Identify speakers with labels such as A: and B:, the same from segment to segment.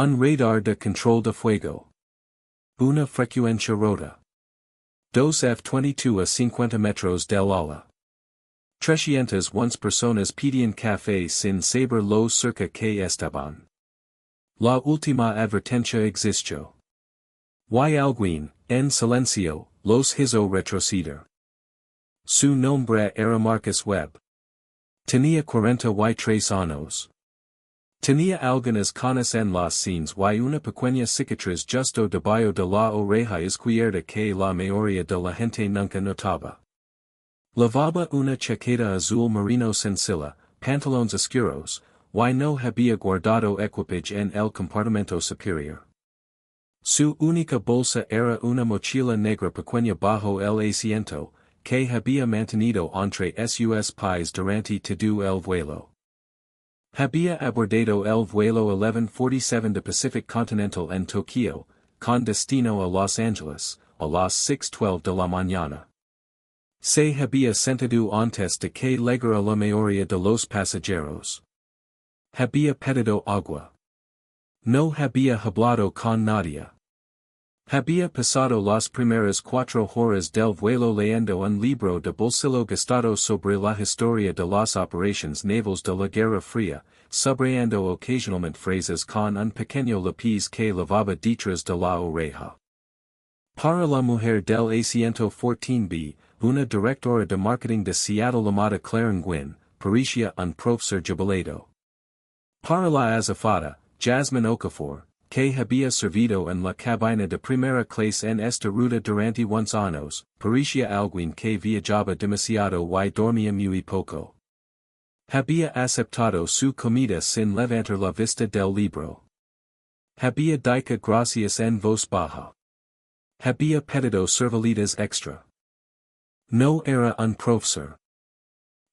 A: Un radar de control de fuego. Una frecuencia rota. Dos F-22 a 50 metros del ala. 300 once personas pedían café sin saber lo cerca que estaban. La última advertencia existió. Y alguien, en silencio, los hizo retroceder. Su nombre era Marcus Webb. Tenía 43 años. Tenía algunas canas en las sienes y una pequeña cicatriz justo debajo de la oreja izquierda que la mayoría de la gente nunca notaba. Llevaba una chaqueta azul marino sencilla, pantalones oscuros, y no había guardado equipaje en el compartimento superior. Su única bolsa era una mochila negra pequeña bajo el asiento, que había mantenido entre sus pies durante todo el vuelo. Había abordado el vuelo 1147 de Pacific Continental en Tokio, con destino a Los Angeles, a las 6:12 de la mañana. Se había sentado antes de que llegara la mayoría de los pasajeros. Había pedido agua. No había hablado con nadie. Había pasado las primeras 4 horas del vuelo leyendo un libro de bolsillo gastado sobre la historia de las operaciones navales de la Guerra Fría, subrayando ocasionalmente frases con un pequeño lápiz que llevaba detrás de la oreja. Para la mujer del asiento 14B, una directora de marketing de Seattle llamada Claren Gwynn, parecía un profesor jubilado. Para la azafata, Jasmine Okafor, que había servido en la cabina de primera clase en esta ruta durante unos años, parecía alguien que viajaba demasiado y dormía muy poco. Había aceptado su comida sin levantar la vista del libro. Había dicho gracias en voz baja. Había pedido servilletas extra. No era un profesor.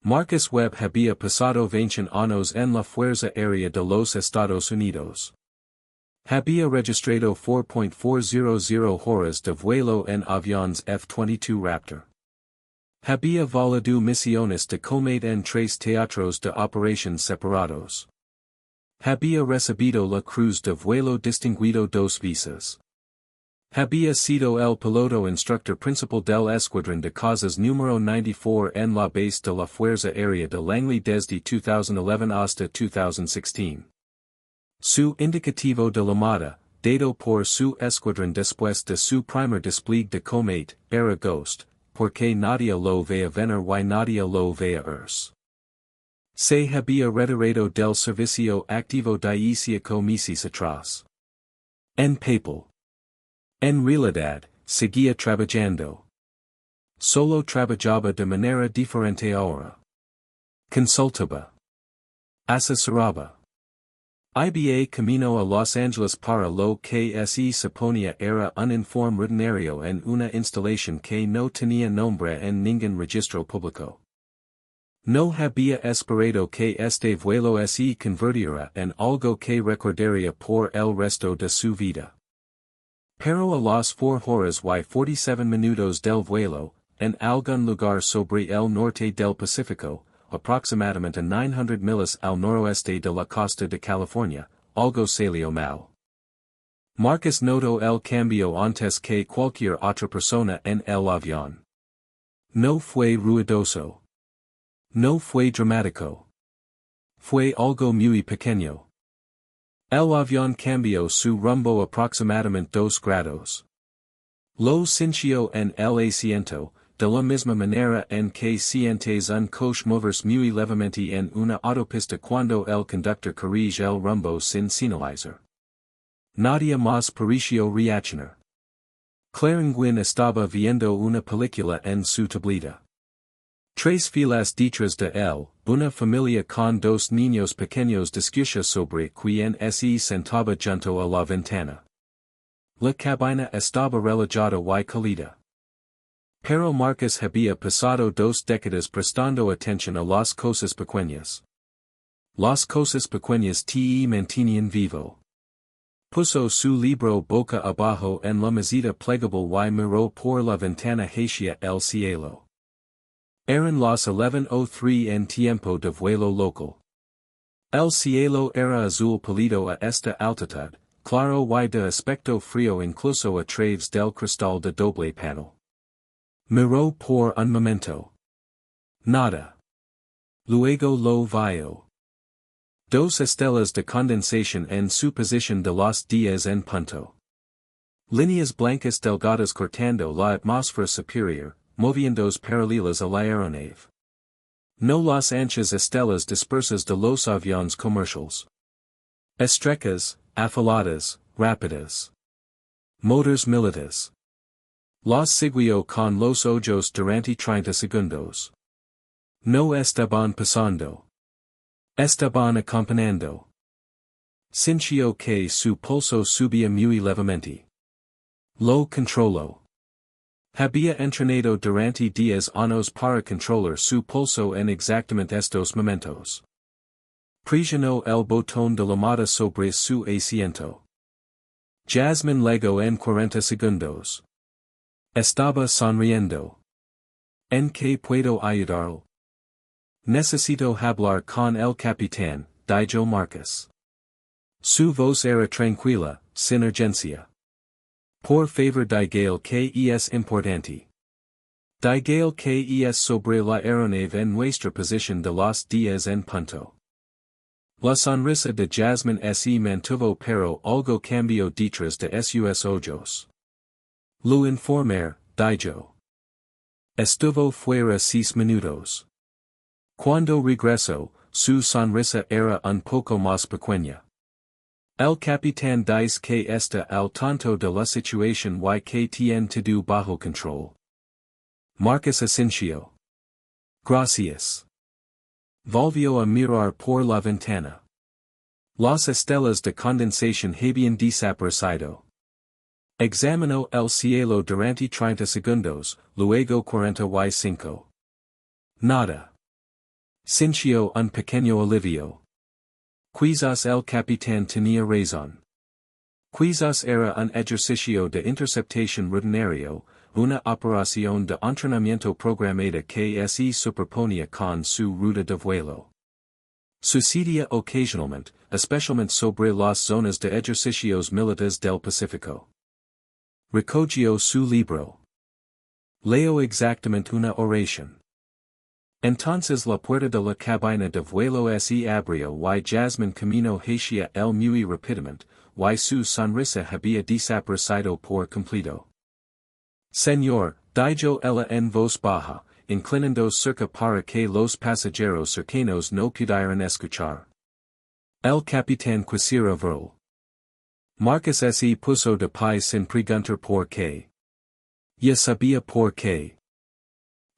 A: Marcus Webb había pasado 20 años en la Fuerza Aérea de los Estados Unidos. Había registrado 4.400 horas de vuelo en aviones F-22 Raptor. Había volado misiones de combate en 3 teatros de operación separados. Había recibido la Cruz de Vuelo Distinguido 2 veces. Había sido el piloto instructor principal del Escuadrón de Causas número 94 en la base de la Fuerza Aérea de Langley desde 2011 hasta 2016. Su indicativo de llamada, dado por su escuadrón después de su primer despliegue de combate, era Ghost, porque nadie lo veía venir y nadie lo veía irse. Se había retirado del servicio activo dieciocho meses atrás. En papel. En realidad, seguía trabajando. Solo trabajaba de manera diferente ahora. Consultaba. Asesoraba. Iba camino a Los Angeles para lo que se suponía era un informe rutinario en una instalación que no tenía nombre en ningún registro público. No había esperado que este vuelo se convirtiera en algo que recordaría por el resto de su vida. Pero a las 4 horas y 47 minutos del vuelo, en algún lugar sobre el norte del Pacífico, aproximadamente 900 millas al noroeste de la costa de California, algo salió mal. Marcus notó el cambio antes que cualquier otra persona en el avión. No fue ruidoso. No fue dramático. Fue algo muy pequeño. El avión cambió su rumbo aproximadamente 2 grados. Lo sintió en el asiento, de la misma manera en que sientes un coche moverse muy levemente en una autopista cuando el conductor corrige el rumbo sin señalizar. Nadie más pareció reaccionar. Claren Gwynn estaba viendo una película en su tableta. 3 filas detrás de él, una familia con 2 niños pequeños discutía sobre quién se sentaba junto a la ventana. La cabina estaba relajada y cálida. Pero Marcus había pasado 2 décadas prestando atención a las cosas pequeñas. Las cosas pequeñas te mantenían vivo. Puso su libro boca abajo en la mesita plegable y miró por la ventana hacia el cielo. Eran las 11:03 en tiempo de vuelo local. El cielo era azul pálido a esta altitud, claro y de aspecto frío incluso a través del cristal de doble panel. Miró por un momento. Nada. Luego lo vio. Dos estelas de condensación en su posición de los días en punto. Líneas blancas delgadas cortando la atmósfera superior, moviéndose paralelas a la aeronave. No las anchas estelas dispersas de los aviones comerciales. Estrecas, afiladas, rápidas. Motors militares. Los siguió con los ojos durante 30 segundos. No estaban pasando. Estaban acompañando. Sintió que su pulso subía muy levemente. Lo controló. Había entrenado durante días años para controlar su pulso en exactamente estos momentos. Presionó el botón de llamada sobre su asiento. Jasmine legó en 40 segundos. Estaba sonriendo. ¿En qué puedo ayudarlo? Necesito hablar con el capitán, dijo Marcus. Su voz era tranquila, sin urgencia. Por favor dígale que es importante. Dígale que es sobre la aeronave en nuestra posición de los días en punto. La sonrisa de Jasmine se mantuvo pero algo cambió detrás de sus ojos. Lo informer, dijo. Estuvo fuera 6 minutos. Cuando regresó, su sonrisa era un poco más pequeña. El capitán dice que está al tanto de la situación y que tiene todo bajo control. Marcus asintió. Gracias. Volvió a mirar por la ventana. Las estelas de condensación habían desaparecido. Examinó el cielo durante 30 segundos, luego 45. Nada. Sintió un pequeño alivio. Quizás el capitán tenía razón. Quizás era un ejercicio de interceptación rutinario, una operación de entrenamiento programada que se superponía con su ruta de vuelo. Sucedía ocasionalmente, especialmente sobre las zonas de ejercicios militares del Pacífico. Recogió su libro. Leo exactamente una oración. Entonces la puerta de la cabina de vuelo se abrió y Jasmine caminó hacia él muy rápidamente, y su sonrisa había desaparecido por completo. Señor, dijo ella en voz baja, inclinando cerca para que los pasajeros cercanos no pudieran escuchar. El capitán quisiera verlo. Marcus se puso de pie sin preguntar por qué. Ya sabía por qué.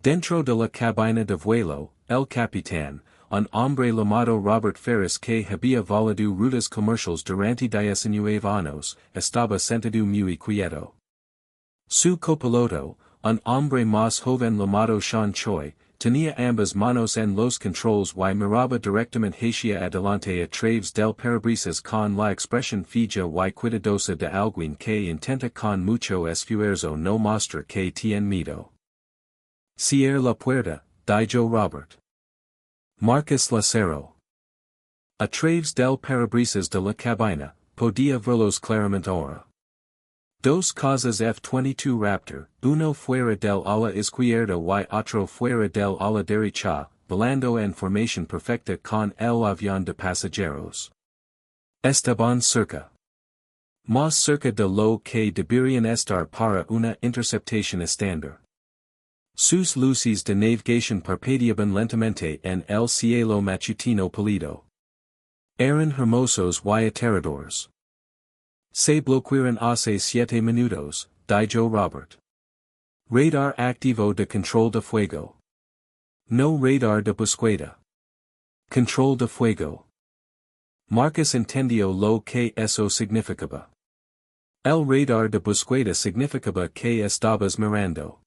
A: Dentro de la cabina de vuelo, el capitán, un hombre llamado Robert Ferris que había volado rutas comerciales durante 19 años, estaba sentado muy quieto. Su copiloto, un hombre más joven llamado Sean Choi, tenía ambas manos en los controles y miraba directamente hacia adelante a través del parabrisas con la expresión fija y cuidadosa de alguien que intenta con mucho esfuerzo no mostrar que tiene miedo. Cierra la puerta, dijo Robert. Marcus la cerró. A través del parabrisas de la cabina, podía verlos claramente ahora. Dos cosas F-22 Raptor, uno fuera del ala izquierda y otro fuera del ala derecha, volando en formación perfecta con el avión de pasajeros. Estaban cerca. Más cerca de lo que deberían estar para una interceptación estándar. Sus luces de navegación parpadeaban lentamente en el cielo matutino pálido. Eran hermosos y aterradores. Se bloquearon hace 7 minutos, dijo Robert. Radar activo de control de fuego. No radar de búsqueda. Control de fuego. Marcus entendió lo que eso significaba. El radar de búsqueda significaba que estabas mirando.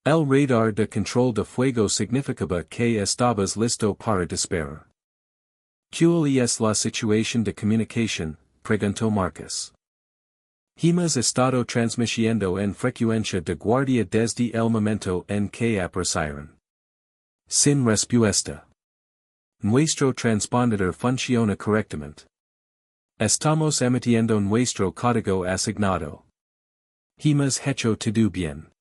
A: El radar de control de fuego significaba que estabas listo para disparar. ¿Cuál es la situación de comunicación? Preguntó Marcus. Hemos estado transmitiendo en frecuencia de guardia desde el momento en que aparecieron. Sin respuesta. Nuestro transpondedor funciona correctamente. Estamos emitiendo nuestro código asignado. Hemos hecho todo bien.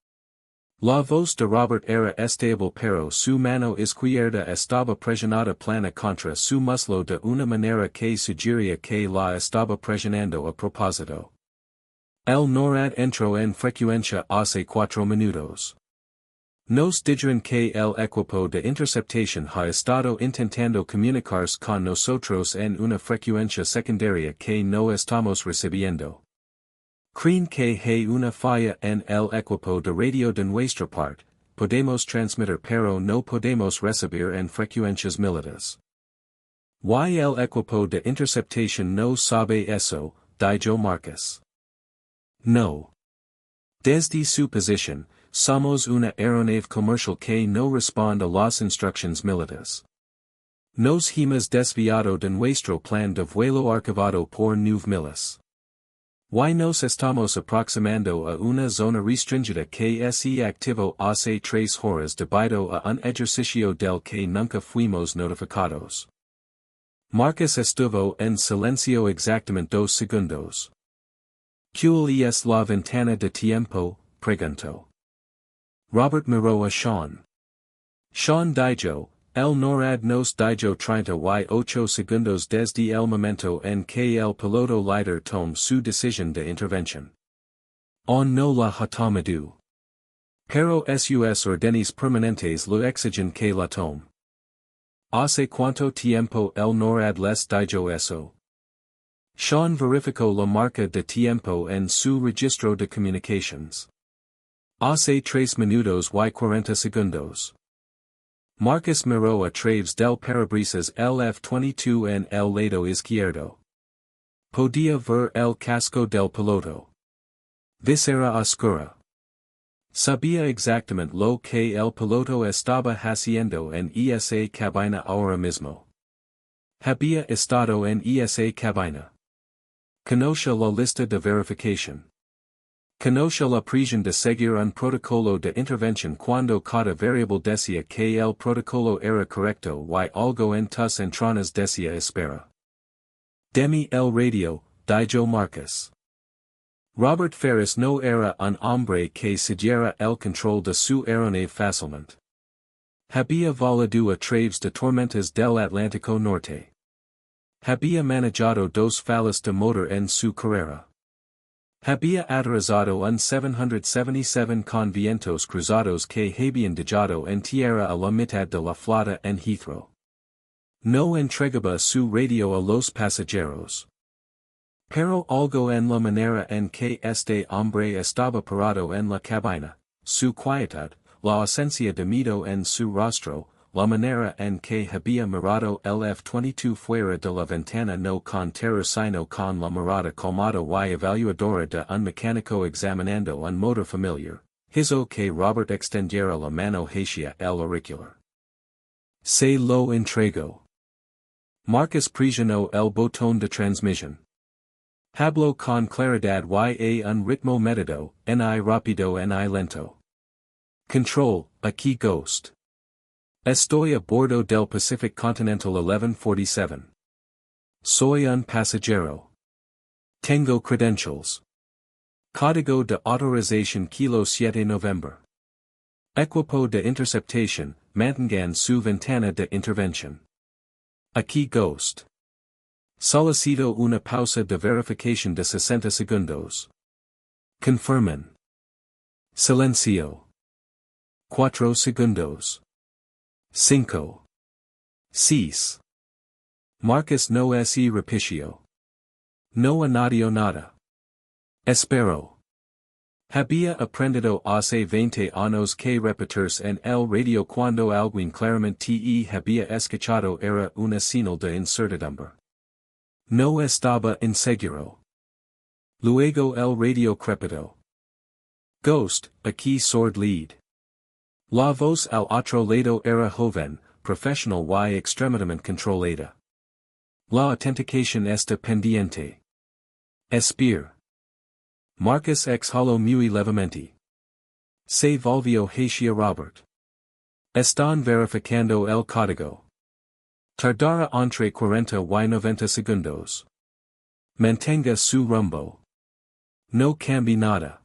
A: La voz de Robert era estable pero su mano izquierda estaba presionada plana contra su muslo de una manera que sugería que la estaba presionando a propósito. El NORAD entró en frecuencia hace 4 minutos. Nos dijeron que el equipo de interceptación ha estado intentando comunicarse con nosotros en una frecuencia secundaria que no estamos recibiendo. Creen que hay una falla en el equipo de radio de nuestra parte, podemos transmitir pero no podemos recibir en frecuencias militares. Y el equipo de interceptación no sabe eso, dijo Marcus. No. Desde su posición, somos una aeronave comercial que no responde a las instrucciones militares. Nos hemos desviado de nuestro plan de vuelo archivado por 9 milas. Y nos estamos aproximando a una zona restringida que es activo hace 3 horas debido a un ejercicio del que nunca fuimos notificados. Marcus estuvo en silencio exactamente 2 segundos. ¿Cuál es la ventana de tiempo? Preguntó. Robert miró a Sean. Sean dijo, el NORAD nos dijo 38 segundos desde el momento en que el piloto líder tomó su decisión de intervención. On no la ha tomado. Pero sus órdenes permanentes lo exigen que la tome. ¿Hace cuánto tiempo el NORAD les dijo eso? Sean verificó la marca de tiempo en su registro de comunicaciones. Hace 3 minutos y 40 segundos. Marcus miró a través del parabrisas el F-22 en el lado izquierdo. Podía ver el casco del piloto. Visera oscura. Sabía exactamente lo que el piloto estaba haciendo en esa cabina ahora mismo. Había estado en esa cabina. Conoce la lista de verificación. Conoce la presión de seguir un protocolo de intervención cuando cada variable decía que el protocolo era correcto y algo en tus entrañas decía espera. Demi el radio, dijo Marcus. Robert Ferris no era un hombre que siguiera el control de su aeronave fácilmente. Había volado a través de tormentas del Atlántico Norte. Había manejado 2 fallas de motor en su carrera. Había aterrizado un 777 con vientos cruzados que habían dejado en tierra a la mitad de la flota en Heathrow. No entregaba su radio a los pasajeros. Pero algo en la manera en que este hombre estaba parado en la cabina, su quietud, la ausencia de miedo en su rostro, la manera en que había mirado el F-22 fuera de la ventana no con terror sino con la mirada calmada y evaluadora de un mecánico examinando un motor familiar, hizo que Robert extendiera la mano hacia el auricular. Se lo entregó. Marcus presionó el botón de transmisión. Habló con claridad y a un ritmo medido, ni rápido ni lento. Control, aquí Ghost. Estoy a bordo del Pacific Continental 1147. Soy un pasajero. Tengo credentials. Código de autorización Kilo 7 November. Equipo de interceptación, mantengan su ventana de intervención. Aquí Ghost. Solicito una pausa de verificación de 60 segundos. Confirmen. Silencio. 4 segundos. 5. 6. Marcus no es repitió. No añadió nada. Espero. Había aprendido hace 20 años que repetirse en el radio cuando alguien claramente había escuchado era una señal de incertidumbre. No estaba inseguro. Luego el radio crepitó. Ghost, aquí sword lead. La voz al otro lado era joven, profesional y extremadamente controlada. La autenticación está pendiente. Espir. Marcus exhaló muy levemente. Se volvió hacia Robert. Están verificando el código. Tardará entre 40 y 90 segundos. Mantenga su rumbo. No cambi nada.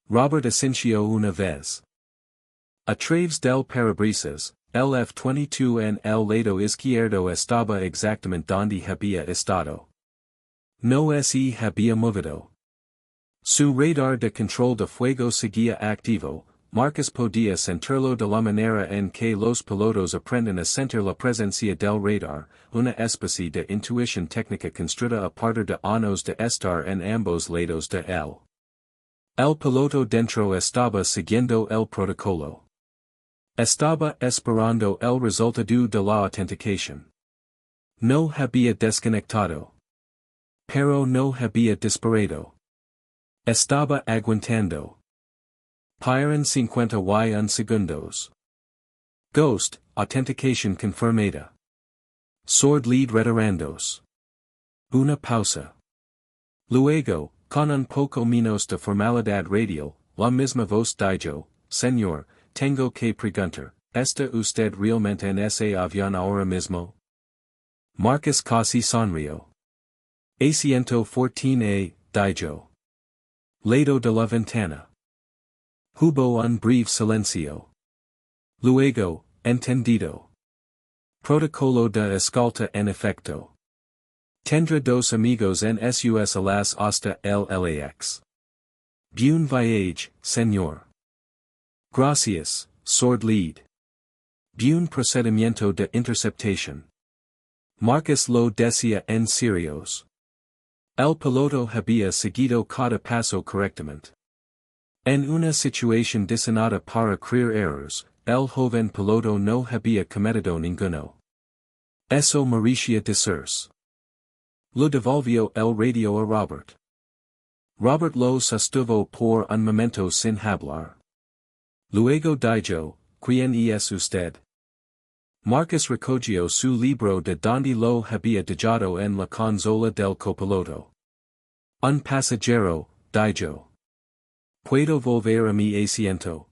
A: Robert Asencio una vez. A través del parabrisas, el F-22 en el lado izquierdo estaba exactamente donde había estado. No se había movido. Su radar de control de fuego seguía activo. Marcus podía sentirlo de la manera en que los pilotos aprenden a sentir la presencia del radar, una especie de intuición técnica construida a partir de años de estar en ambos lados de él. El piloto dentro estaba siguiendo el protocolo. Estaba esperando el resultado de la autenticación. No había desconectado. Pero no había disparado. Estaba aguantando. Pasaron 51 segundos. Ghost, authentication confirmada. Sword lead retirandos. Una pausa. Luego, con un poco menos de formalidad radial, la misma voz dijo, Señor, tengo que preguntar, ¿está usted realmente en ese avión ahora mismo? Marcus casi sonrió. Asiento 14A, dijo. Lado de la ventana. Hubo un breve silencio. Luego, entendido. Protocolo de escolta en efecto. Tendrá dos amigos en sus alas hasta el LAX. Buen viaje, señor. Gracias, sword lead. Buen procedimiento de interceptación. Marcus lo decía en serios. El piloto había seguido cada paso correctamente. En una situación diseñada para crear errors, el joven piloto no había cometido ninguno. Eso merecía decirse. Lo devolvió el radio a Robert. Robert lo sostuvo por un momento sin hablar. Luego dijo, ¿Quién es usted? Marcus recogió su libro de donde lo había dejado en la consola del copiloto. Un pasajero, dijo. ¿Puedo volver a mi asiento?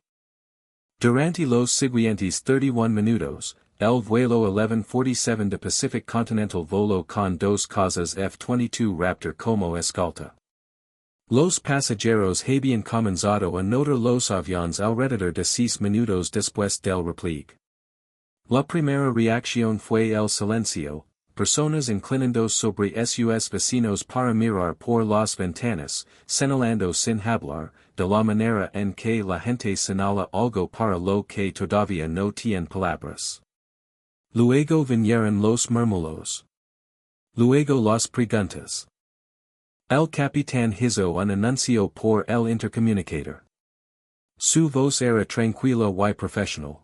A: Durante los siguientes 31 minutos, el vuelo 1147 de Pacific Continental voló con dos cazas F-22 Raptor como escolta. Los pasajeros habían comenzado a notar los aviones alrededor de 6 minutos después del repliegue. La primera reacción fue el silencio, personas inclinando sobre sus vecinos para mirar por las ventanas, señalando sin hablar, de la manera en que la gente señala algo para lo que todavía no tienen palabras. Luego vinieron los murmullos. Luego las preguntas. El capitán hizo un anuncio por el intercomunicator. Su voz era tranquila y profesional.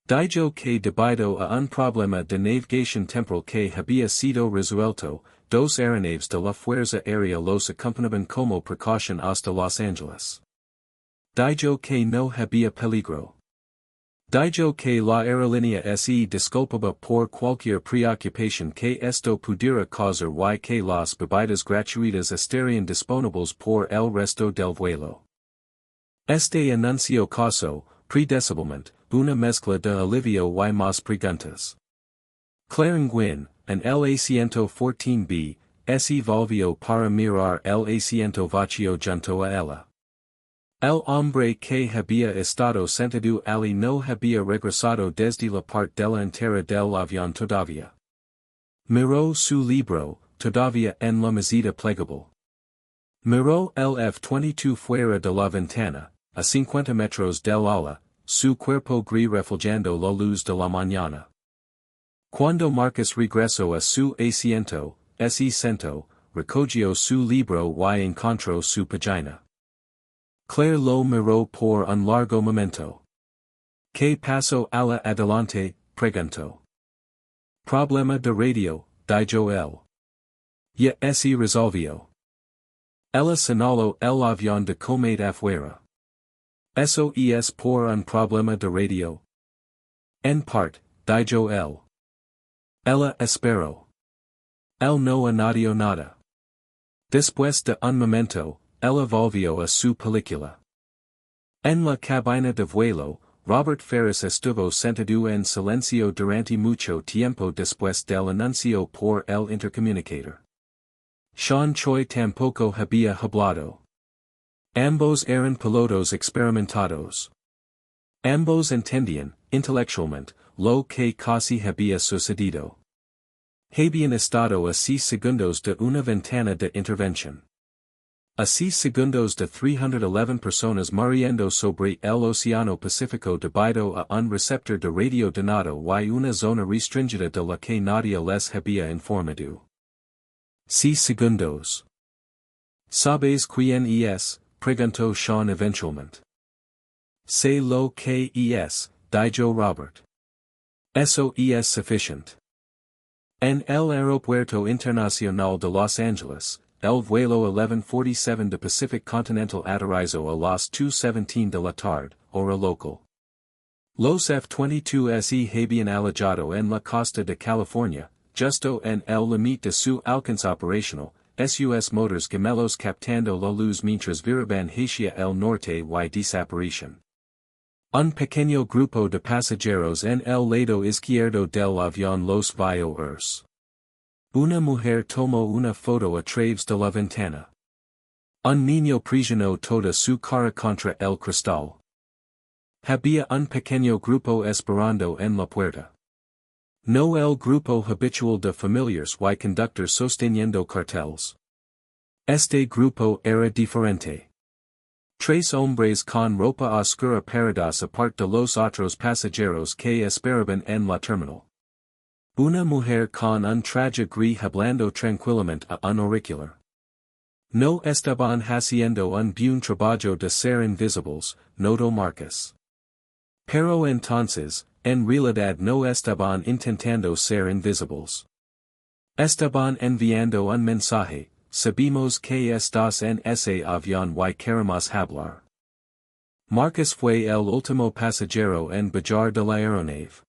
A: Dijo que debido a un problema de navegación temporal que había sido resuelto, dos aeronaves de la Fuerza Aérea los acompañaban como precaución hasta Los Angeles. Dijo que no había peligro. Dijo que la aerolínea se disculpaba por cualquier preocupación que esto pudiera causar y que las bebidas gratuitas estarían disponibles por el resto del vuelo. Este anuncio causó, predeciblemente, una mezcla de alivio y más preguntas. Clarenguin, en el asiento 14B, se volvió para mirar el asiento vacío junto a ella. El hombre que había estado sentado allí no había regresado desde la parte delantera del avión todavía. Miró su libro, todavía en la mesita plegable. Miró el F-22 fuera de la ventana, a 50 metros del ala, su cuerpo gris reflejando la luz de la mañana. Cuando Marcus regresó a su asiento, se sentó, recogió su libro y encontró su página. Claire lo miró por un largo momento. ¿Qué pasó a la adelante? Preguntó. Problema de radio, dijo él. Ya se resolvió. Ella señaló el avión de comet afuera. Eso es por un problema de radio. En parte, dijo él. Ella esperó. Él no añadió nada. Después de un momento, ella volvió a su película. En la cabina de vuelo, Robert Ferris estuvo sentado en silencio durante mucho tiempo después del anuncio por el intercomunicator. Sean Choi tampoco había hablado. Ambos eran pilotos experimentados. Ambos entendían, intelectualmente, lo que casi había sucedido. Habían estado a 6 segundos de una ventana de intervención. A 6 segundos de 311 personas muriendo sobre el Océano Pacífico debido a un receptor de radio donado y una zona restringida de la que nadie les había informado. 6 segundos. ¿Sabes quién es? Preguntó Sean eventualmente. Sé lo que es, dijo Robert. Eso es suficiente. En el Aeropuerto Internacional de Los Angeles, el vuelo 1147 de Pacific Continental aterrizó a las 2:17 de la tarde, hora local. Los F-22 se habían alojado en la costa de California, justo en el límite de su alcance operational, sus motores gemelos captando la luz mientras viraban hacia el norte y desaparecían. Un pequeño grupo de pasajeros en el lado izquierdo del avión los vio irse. Una mujer tomó una foto a través de la ventana. Un niño presionó toda su cara contra el cristal. Había un pequeño grupo esperando en la puerta. No el grupo habitual de familiares y conductores sosteniendo carteles. Este grupo era diferente. 3 hombres con ropa oscura parados aparte de los otros pasajeros que esperaban en la terminal. Una mujer con un traje gris hablando tranquilamente a un auricular. No estaban haciendo un buen trabajo de ser invisibles, notó Marcus. Pero entonces, en realidad no estaban intentando ser invisibles. Estaban enviando un mensaje. Sabemos que estás en ese avión y queremos hablar. Marcus fue el último pasajero en bajar de la aeronave.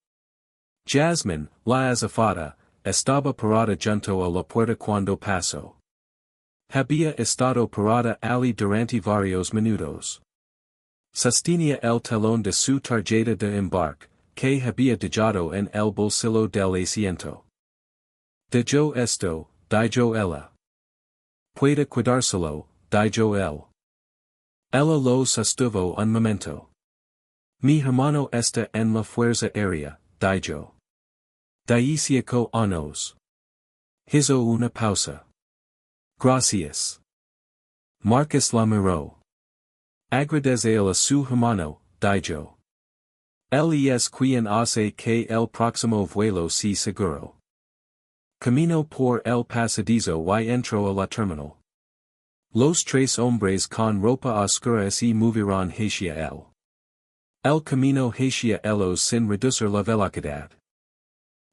A: Jasmine, la azafata, estaba parada junto a la puerta cuando pasó. Había estado parada allí durante varios minutos. Sostenía el talón de su tarjeta de embarque, que había dejado en el bolsillo del asiento. Dijo esto, dijo ella. Puede cuidárselo, dijo él. Ella lo sostuvo un momento. Mi hermano está en la fuerza aérea, dijo. 15 años. Hizo una pausa. Gracias. Marcus la miró. Agradecele a su hermano, dijo. Él es quien hace que el próximo vuelo sea seguro. Caminó por el pasadizo y entró a la terminal. Los 3 hombres con ropa oscura se movieron hacia él. El camino hacia ellos sin reducir la velocidad.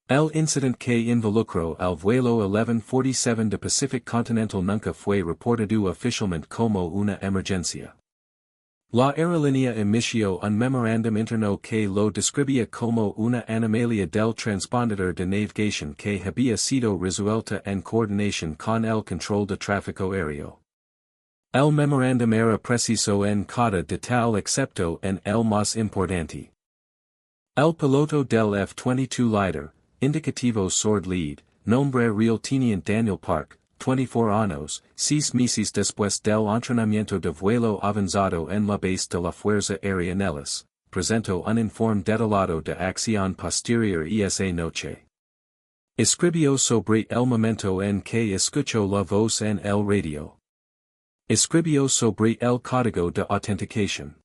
A: El incidente que involucró al vuelo 1147 de Pacific Continental nunca fue reportado oficialmente como una emergencia. La aerolínea emitió un memorándum interno que lo describía como una anomalía del transpondedor de navegación que había sido resuelta en coordinación con el control de tráfico aéreo. El memorándum era preciso en cada detalle excepto en el más importante. El piloto del F-22 líder, Indicativo Sword Lead, nombre real Teniente Daniel Park, 24 años, 6 meses después del entrenamiento de vuelo avanzado en la base de la Fuerza Aérea Nellis, presentó un informe detallado de acción posterior esa noche. Escribió sobre el momento en que escuchó la voz en el radio. Escribió sobre el código de autenticación.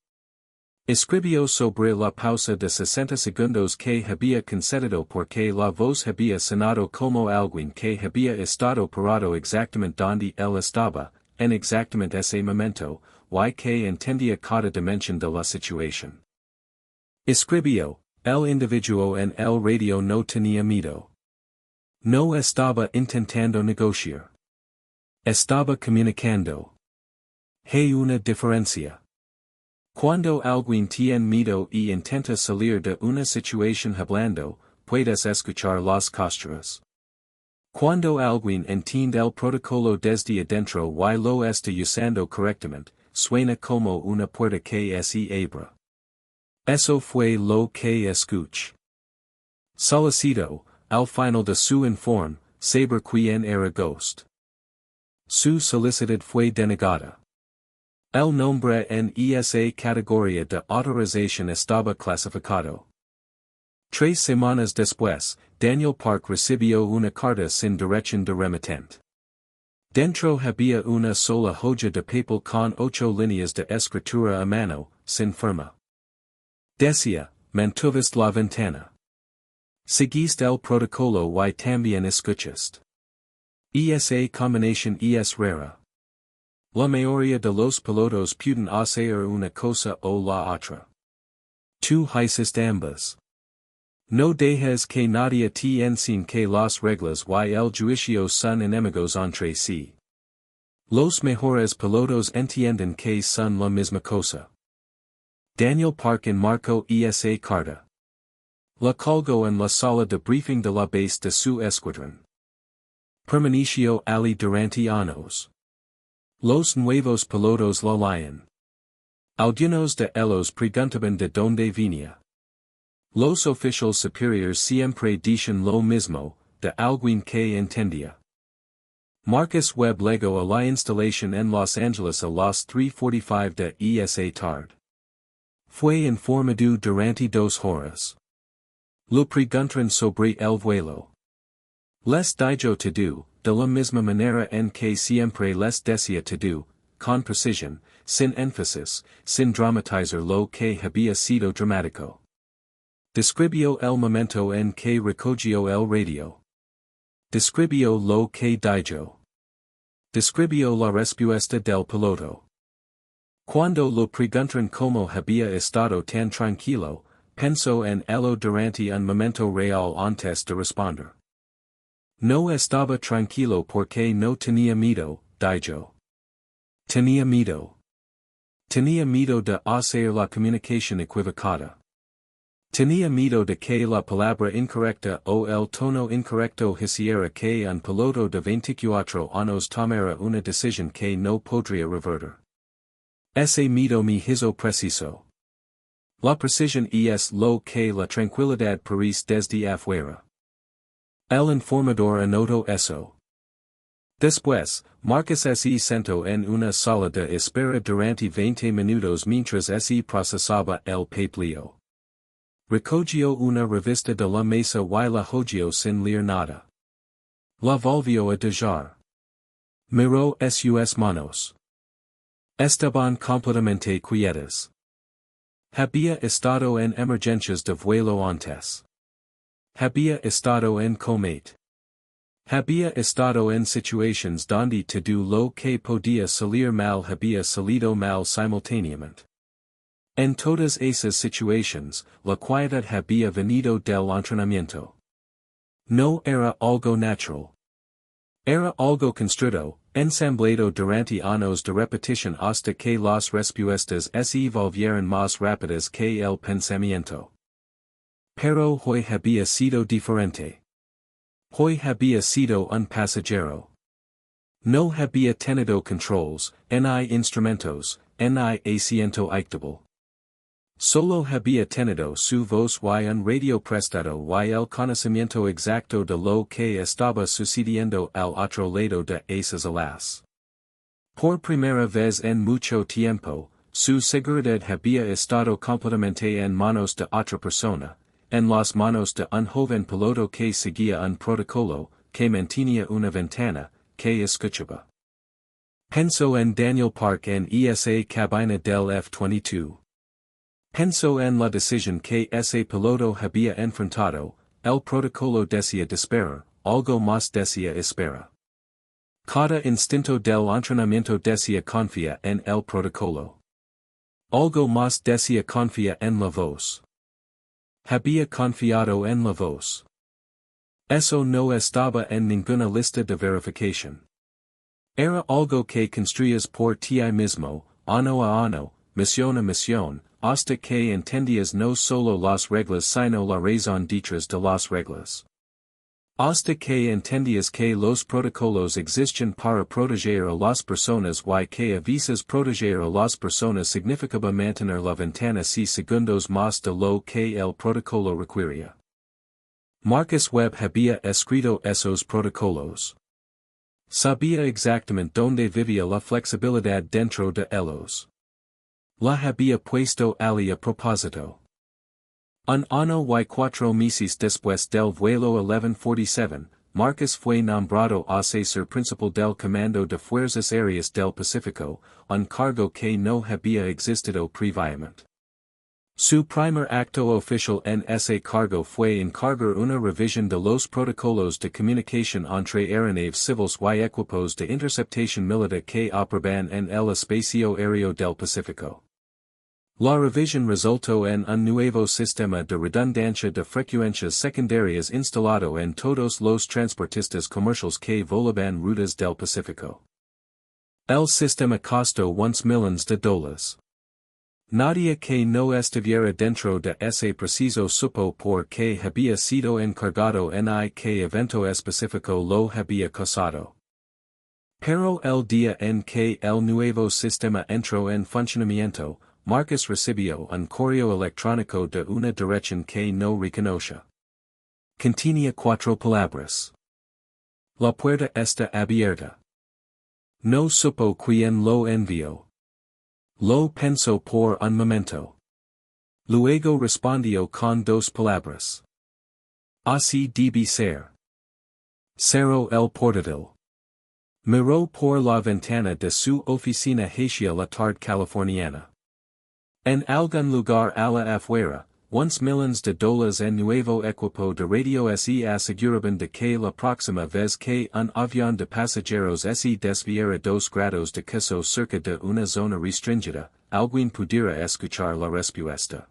A: Escribió sobre la pausa de 60 segundos que había concedido porque la voz había sonado como alguien que había estado parado exactamente donde él estaba, en exactamente ese momento, y que entendía cada dimensión de la situación. Escribió, el individuo en el radio no tenía miedo. No estaba intentando negociar. Estaba comunicando. Hay una diferencia. Cuando alguien tiene miedo y intenta salir de una situación hablando, puedes escuchar las costuras. Cuando alguien entiende el protocolo desde adentro y lo está usando correctamente, suena como una puerta que se abre. Eso fue lo que escuché. Solicito, al final de su informe, saber quién era Ghost. Su solicitud fue denegada. El nombre en esa categoría de autorización estaba clasificado. 3 semanas después, Daniel Park recibió una carta sin dirección de remitente. Dentro había una sola hoja de papel con 8 líneas de escritura a mano, sin firma. Decía, mantuviste la ventana. Seguiste el protocolo y también escuchaste. Esa combinación es rara. La mayoría de los pilotos pueden hacer una cosa o la otra. Tú hiciste ambas. No dejes que nadie te enseñe que las reglas y el juicio son enemigos entre sí. Los mejores pilotos entienden que son la misma cosa. Daniel Park enmarcó esa carta. La colgó en la sala de briefing de la base de su escuadrón. Permaneció allí durante años. Los nuevos pilotos la leían. Algunos de ellos preguntaban de dónde venía. Los oficiales superiores siempre dicen lo mismo, de alguien que entendía. Marcus Webb llegó a la instalación en Los Angeles a las 3:45 de esa tarde. Fue informado durante 2 horas. Lo preguntaron sobre el vuelo. Les dijo todo, de la misma manera en que siempre les decía todo, con precisión, sin énfasis, sin dramatizar lo que había sido dramático. Describió el momento en que recogió el radio. Describió lo que dijo. Describió la respuesta del piloto. Cuando lo preguntaron cómo había estado tan tranquilo, pensó en ello durante un momento real antes de responder. No estaba tranquilo porque no tenía miedo, dijo. Tenía miedo. Tenía miedo de hacer la comunicación equivocada. Tenía miedo de que la palabra incorrecta o el tono incorrecto hiciera que un piloto de 24 años tomara una decisión que no podría revertir. Ese miedo me hizo preciso. La precisión es lo que la tranquilidad parece desde afuera. El informador anotó eso. Después, Marcus se sentó en una sala de espera durante 20 minutos mientras se procesaba el papeleo. Recogió una revista de la mesa y la hojeó sin leer nada. La volvió a dejar. Miró sus manos. Estaban completamente quietas. Había estado en emergencias de vuelo antes. Había estado en comete. Había estado en situaciones donde todo lo que podía salir mal había salido mal simultáneamente. En todas esas situaciones, la quietud había venido del entrenamiento. No era algo natural. Era algo construido, ensamblado durante años de repetición hasta que las respuestas se volvieran más rápidas que el pensamiento. Pero hoy había sido diferente. Hoy había sido un pasajero. No había tenido controls, ni instrumentos, ni asiento activo. Solo había tenido su voz y un radio prestado y el conocimiento exacto de lo que estaba sucediendo al otro lado de esas alas. Por primera vez en mucho tiempo, su seguridad había estado completamente en manos de otra persona, en las manos de un joven piloto que seguía un protocolo, que mantenía una ventana, que escuchaba. Pensó en Daniel Park en esa cabina del F-22. Pensó en la decisión que ese piloto había enfrentado, el protocolo decía desesperar, algo más decía espera. Cada instinto del entrenamiento decía confía en el protocolo. Algo más decía confía en la voz. Había confiado en la voz. Eso no estaba en ninguna lista de verificación. Era algo que construías por ti mismo, año a año, misión a misión, hasta que entendías no solo las reglas sino la razón detrás de las reglas. Hasta que entendías que los protocolos existen para proteger a las personas y que a veces proteger a las personas significaba mantener la ventana 6 segundos más de lo que el protocolo requería. Marcus Webb había escrito esos protocolos. Sabía exactamente dónde vivía la flexibilidad dentro de ellos. La había puesto allí a propósito. Un año y 4 meses después del vuelo 1147, Marcos fue nombrado asesor principal del Comando de Fuerzas Aéreas del Pacífico, un cargo que no había existido previamente. Su primer acto oficial en ese cargo fue encargar una revisión de los protocolos de comunicación entre aeronaves civiles y equipos de interceptación militar que operaban en el espacio aéreo del Pacífico. La revisión resultó en un nuevo sistema de redundancia de frecuencias secundarias instalado en todos los transportistas comerciales que volaban rutas del Pacífico. El sistema costó $1 millones. Nadie que no estuviera dentro de ese preciso supo por qué había sido encargado ni qué evento específico lo había causado. Pero el día en que el nuevo sistema entró en funcionamiento, Marcos recibió un correo electrónico de una dirección que no reconoce. Contenía 4 palabras. La puerta está abierta. No supo quién lo envió. Lo pensó por un momento. Luego respondió con 2 palabras. Así debe ser. Cerró el portátil. Miró por la ventana de su oficina hacia la tarde californiana. En algún lugar a la afuera, $1 millones en nuevo equipo de radio se aseguraban de que la próxima vez que un avión de pasajeros se desviara 2 grados de queso cerca de una zona restringida, alguien pudiera escuchar la respuesta.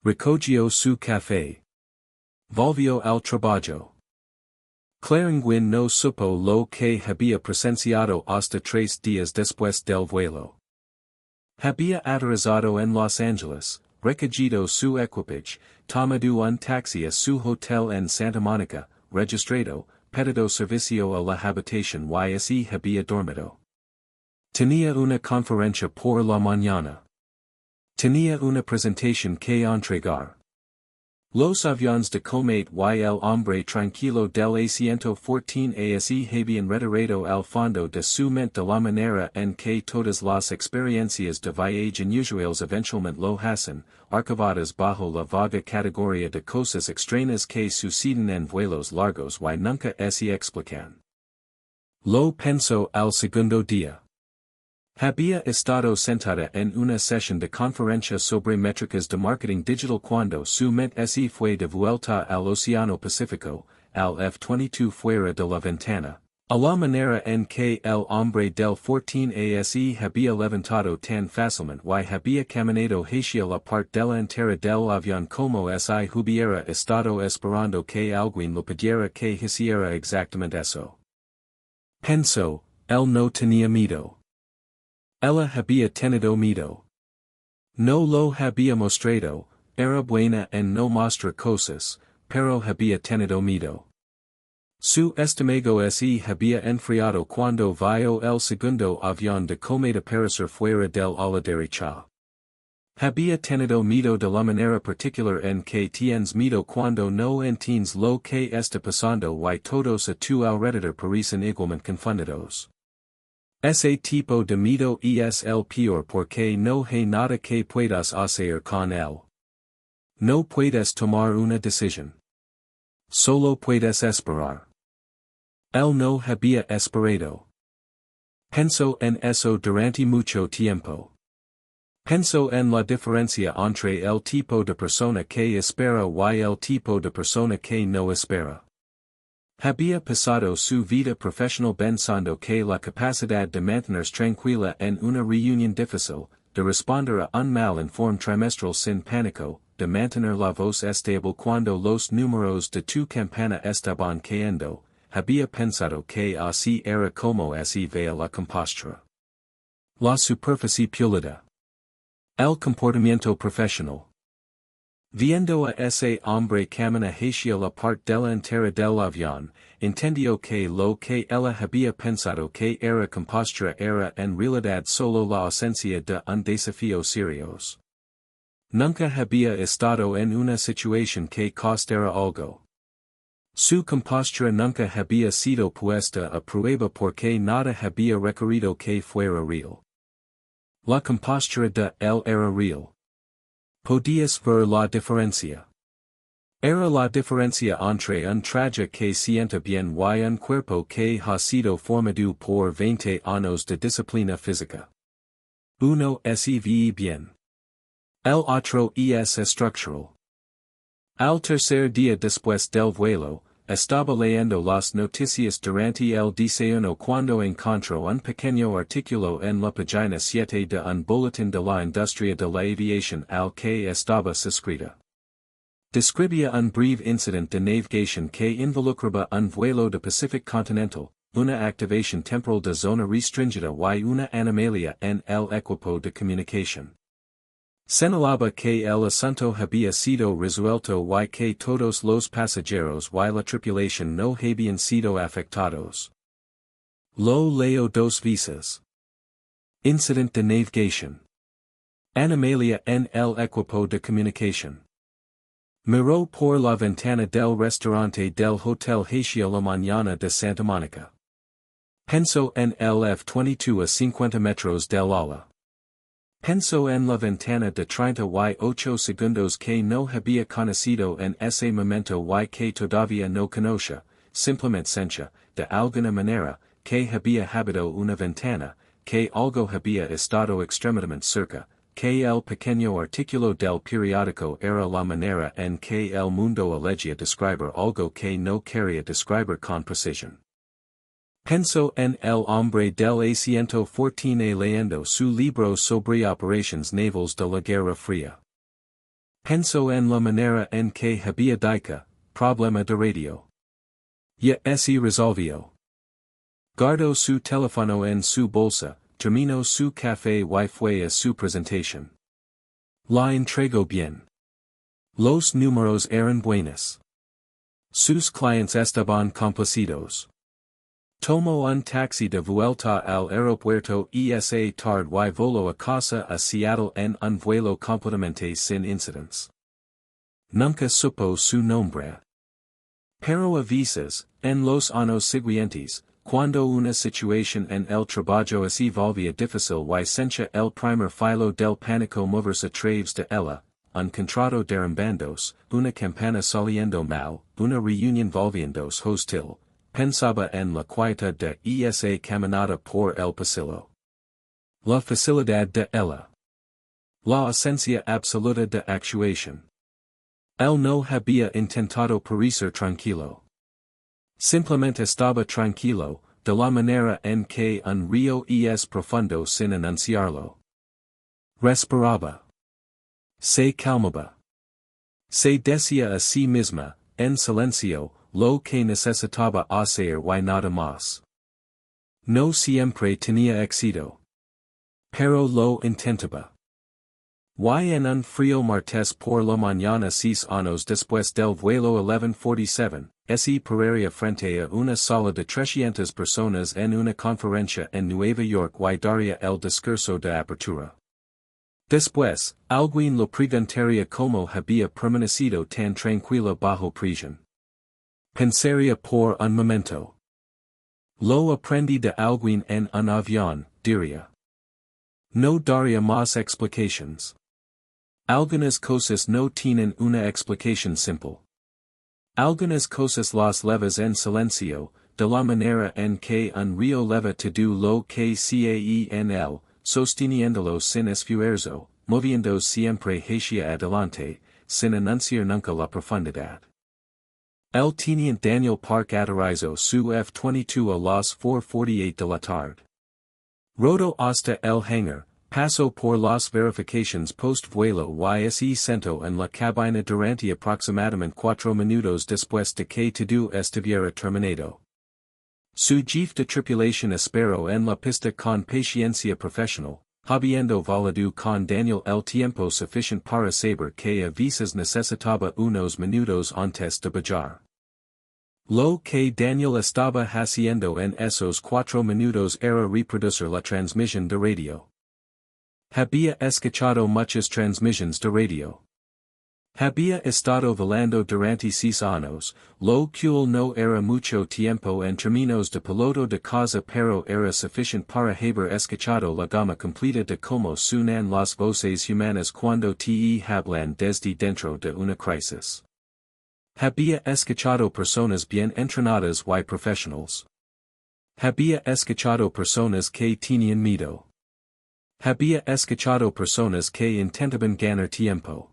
A: Recogió su café. Volvió al trabajo. Claringwin no supo lo que había presenciado hasta 3 días después del vuelo. Había aterrizado en Los Angeles, recogido su equipage, tomado un taxi a su hotel en Santa Mónica, registrado, pedido servicio a la habitación y así había dormido. Tenía una conferencia por la mañana. Tenía una presentación que entregar. Los aviones de combate y el hombre tranquilo del A-114 ASE habían retirado al fondo de su mente de la manera en que todas las experiencias de viaje inusuales eventualmente lo hacen, archivadas bajo la vaga categoría de cosas extrañas que suceden en vuelos largos y nunca se explican. Lo pensó al segundo día. Había estado sentada en una sesión de conferencia sobre métricas de marketing digital cuando su mente se fue de vuelta al Océano Pacífico, al F-22 fuera de la ventana, a la manera en que el hombre del 14 ASE había levantado tan fácilmente y había caminado hacia la parte delantera del avión como si hubiera estado esperando que alguien lo pidiera que hiciera exactamente eso. Pensó, él no tenía miedo. Ella había tenido miedo. No lo había mostrado, era buena en no mostrar cosas, pero había tenido miedo. Su estómago se había enfriado cuando vio el segundo avión de combate aparecer fuera del ala derecha. Había tenido miedo de la manera particular en que tienes miedo cuando no entiendes lo que está pasando y todos a tu alrededor parecen igualmente confundidos. Ese tipo de miedo es el peor porque no hay nada que puedas hacer con él. No puedes tomar una decisión. Solo puedes esperar. Él no había esperado. Pensó en eso durante mucho tiempo. Pensó en la diferencia entre el tipo de persona que espera y el tipo de persona que no espera. Había pasado su vida profesional pensando que la capacidad de mantenerse tranquila en una reunión difícil, de responder a un mal informe trimestral sin pánico, de mantener la voz estable cuando los números de tu campana estaban cayendo, había pensado que así era como se veía la compostura. La superficie pulida. El comportamiento profesional. Viendo a ese hombre camina hacia la parte delantera del avión, entendió que lo que ella había pensado que era compostura era en realidad solo la ausencia de un desafío serio. Nunca había estado en una situación que costara algo. Su compostura nunca había sido puesta a prueba porque nada había recorrido que fuera real. La compostura de él era real. Podías ver la diferencia. Era la diferencia entre un traje que sienta bien y un cuerpo que ha sido formado por 20 años de disciplina física. Uno se ve bien. El otro es estructural. Al tercer día después del vuelo, estaba leyendo las noticias durante el desayuno cuando encontró un pequeño artículo en la página 7 de un boletín de la industria de la aviación al que estaba suscrita. Describía un breve incidente de navegación que involucraba un vuelo de Pacific Continental, una activación temporal de zona restringida y una anomalía en el equipo de comunicación. Señalaba que el asunto había sido resuelto y que todos los pasajeros y la tripulación no habían sido afectados. Lo leo dos veces. Incident de navegación. Anomalía en el equipo de comunicación. Miró por la ventana del restaurante del Hotel Hacia la Mañana de Santa Mónica. Pensó en el F-22 a 50 metros del ala. Pensó en la ventana de 38 segundos que no había conocido en ese momento y que todavía no conoce, simplemente sencha, de alguna manera, que había habitado una ventana, que algo había estado extremadamente cerca, que el pequeño artículo del periódico era la manera en que el mundo elegía describir algo que no quería describir con precisión. Pensó en el hombre del asiento 14 leyendo su libro sobre operations navales de la Guerra Fría. Pensó en la manera en que había dicho, problema de radio. Ya se resolvió. Guardó su teléfono en su bolsa, terminó su café y fue a su presentación. La entregó bien. Los números eran buenos. Sus clientes estaban complacidos. Tomó un taxi de vuelta al aeropuerto esa tarde y voló a casa a Seattle en un vuelo completamente sin incidentes. Nunca supo su nombre. Pero a veces, en los años siguientes, cuando una situación en el trabajo se volvía difícil y sencha el primer filo del pánico moverse a través de ella, un contrato derrumbándose, una campana saliendo mal, una reunión volviéndose hostil. Pensaba en la quietud de esa caminata por el pasillo. La facilidad de ella. La ausencia absoluta de actuación. Él no había intentado parecer tranquilo. Simplemente estaba tranquilo, de la manera en que un río es profundo sin anunciarlo. Respiraba. Se calmaba. Se decía a sí misma, en silencio, lo que necesitaba hacer y nada más. No siempre tenía éxito. Pero lo intentaba. Y en un frío martes por la mañana 6 años después del vuelo 1147, se pararía frente a una sala de 300 personas en una conferencia en Nueva York y daría el discurso de apertura. Después, alguien lo preguntaría cómo había permanecido tan tranquilo bajo presión. Pensaría por un momento. Lo aprendí de alguien en un avión, diría. No daría más explicaciones. Algunas cosas no tienen una explicación simple. Algunas cosas las levas en silencio, de la manera en que un río leva todo lo que cae en él, sosteniéndolo sin esfuerzo, moviendo siempre hacia adelante, sin anunciar nunca la profundidad. El teniente Daniel Park aterrizó su F-22 a las 4:48 de la tarde. Rodó hasta el hangar, pasó por las verificaciones post-vuelo y se sentó en la cabina durante aproximadamente 4 minutos después de que todo estuviera terminado. Su jefe de tripulación esperó en la pista con paciencia profesional, habiendo volado con Daniel el tiempo suficiente para saber que a veces necesitaba unos minutos antes de bajar. Lo que Daniel estaba haciendo en esos 4 minutos era reproducir la transmisión de radio. Había escuchado muchas transmisiones de radio. Había estado volando durante 6 años, lo cual no era mucho tiempo en términos de piloto de casa pero era suficiente para haber escuchado la gama completa de cómo suenan las voces humanas cuando te hablan desde dentro de una crisis. Había escuchado personas bien entrenadas y profesionales. Había escuchado personas que tenían miedo. Había escuchado personas que intentaban ganar tiempo.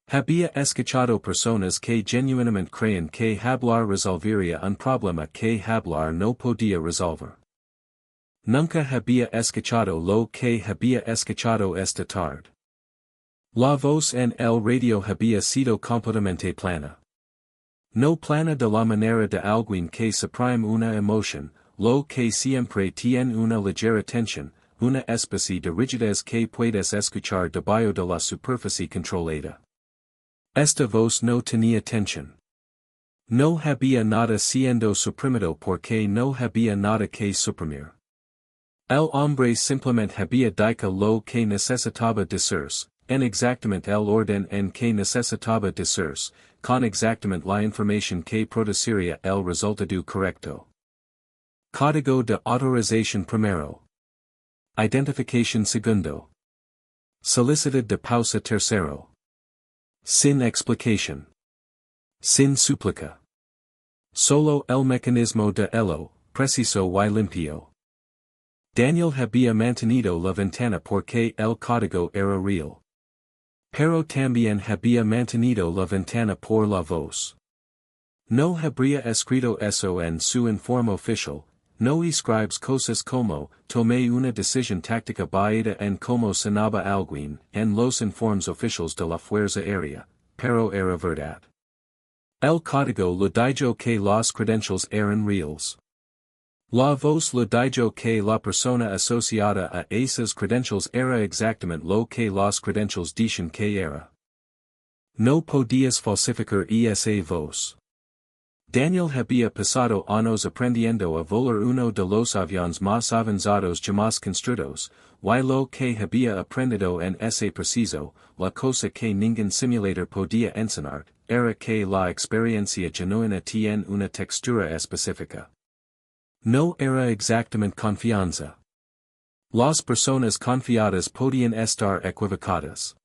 A: Había escuchado personas que genuinamente creen que hablar resolvería un problema que hablar no podía resolver. Nunca había escuchado lo que había escuchado esta tarde. La voz en el radio había sido completamente plana. No plana de la manera de alguien que suprime una emoción, lo que siempre tiene una ligera tensión, una especie de rigidez que puedes escuchar debajo de la superficie controlada. Esta voz no tenía tensión. No había nada siendo suprimido porque no había nada que suprimir. El hombre simplemente había dicho lo que necesitaba decirse, en exactamente el orden en que necesitaba decirse, con exactamente la información que produciría el resultado correcto. Código de autorización primero. Identificación segundo. Solicitud de pausa tercero. Sin explicación. Sin súplica. Solo el mecanismo de elo, preciso y limpio. Daniel había mantenido la ventana porque el código era real. Pero también había mantenido la ventana por la voz. No habría escrito eso en su informe oficial, no escribes cosas como, tomé una decisión táctica basada en cómo sonaba alguien, en los informes oficiales de la Fuerza Aérea, pero era verdad. El código le dijo que las credentials eran reales. La voz le dijo que la persona asociada a esas credentials era exactamente lo que las credentials dicen que era. No podías falsificar esa voz. Daniel había pasado años aprendiendo a volar uno de los aviones más avanzados jamás construidos, y lo que había aprendido en ese preciso, la cosa que ningún simulator podía enseñar, era que la experiencia genuina tiene una textura específica. No era exactamente confianza. Las personas confiadas podían estar equivocadas.